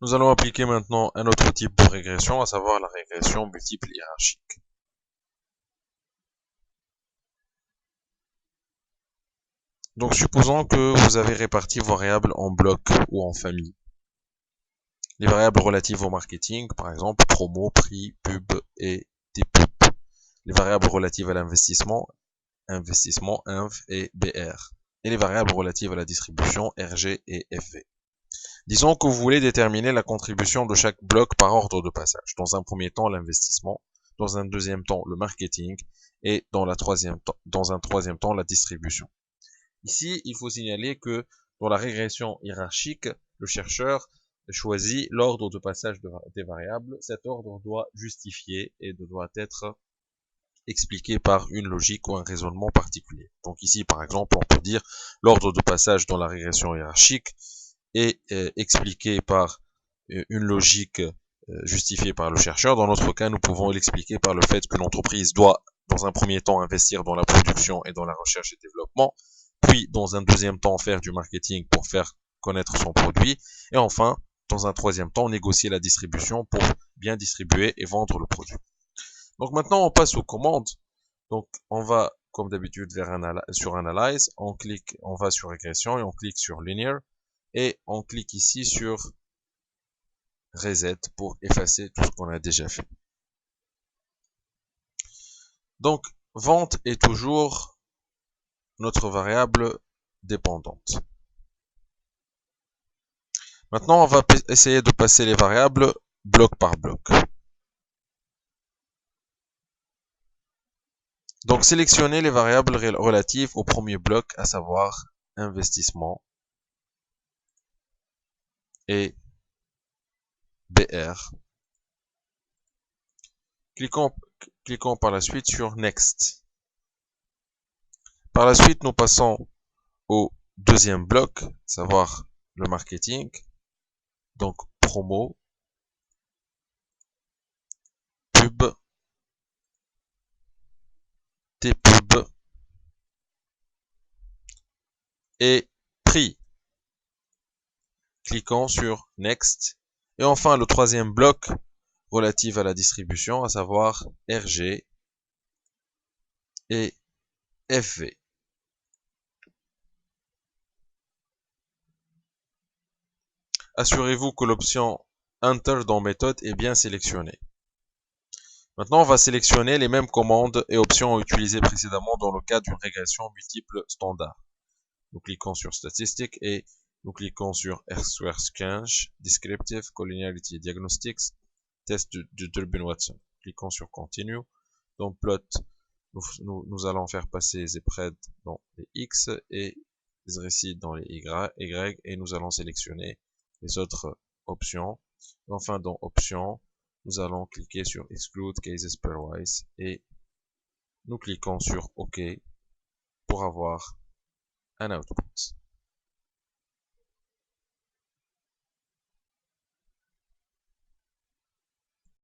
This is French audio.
Nous allons appliquer maintenant un autre type de régression, à savoir la régression multiple hiérarchique. Donc supposons que vous avez réparti vos variables en blocs ou en familles. Les variables relatives au marketing, par exemple promo, prix, pub et dépub. Les variables relatives à l'investissement, investissement, inv et br. Et les variables relatives à la distribution, rg et fv. Disons que vous voulez déterminer la contribution de chaque bloc par ordre de passage. Dans un premier temps, l'investissement, dans un deuxième temps, le marketing, et dans un troisième temps, la distribution. Ici, il faut signaler que dans la régression hiérarchique, le chercheur choisit l'ordre de passage des variables. Cet ordre doit justifier et doit être expliqué par une logique ou un raisonnement particulier. Donc ici, par exemple, on peut dire l'ordre de passage dans la régression hiérarchique est expliqué par une logique justifiée par le chercheur. Dans notre cas, nous pouvons l'expliquer par le fait que l'entreprise doit, dans un premier temps, investir dans la production et dans la recherche et développement, puis, dans un deuxième temps, faire du marketing pour faire connaître son produit, et enfin, dans un troisième temps, négocier la distribution pour bien distribuer et vendre le produit. Donc maintenant, on passe aux commandes. Donc, on va, comme d'habitude, sur Analyze, on va sur Régression et on clique sur Linear, et on clique ici sur Reset pour effacer tout ce qu'on a déjà fait. Donc, vente est toujours notre variable dépendante. Maintenant, on va essayer de passer les variables bloc par bloc. Donc, sélectionnez les variables relatives au premier bloc, à savoir investissement et BR. Cliquons par la suite sur Next. Par la suite, nous passons au deuxième bloc, à savoir le marketing. Donc, promo, pub, dépub et prix. Cliquons sur Next. Et enfin, le troisième bloc relatif à la distribution, à savoir RG et FV. Assurez-vous que l'option Enter dans méthode est bien sélectionnée. Maintenant, on va sélectionner les mêmes commandes et options utilisées précédemment dans le cas d'une régression multiple standard. Nous cliquons sur Statistiques et nous cliquons sur R-Square Descriptive, Collinearity Diagnostics, Test de Durbin-Watson. Cliquons sur Continue. Dans Plot, nous allons faire passer Z-Pred dans les X et Z-Recede dans les Y et nous allons sélectionner les autres options. Enfin, dans Options, nous allons cliquer sur Exclude Cases Pairwise et nous cliquons sur OK pour avoir un output.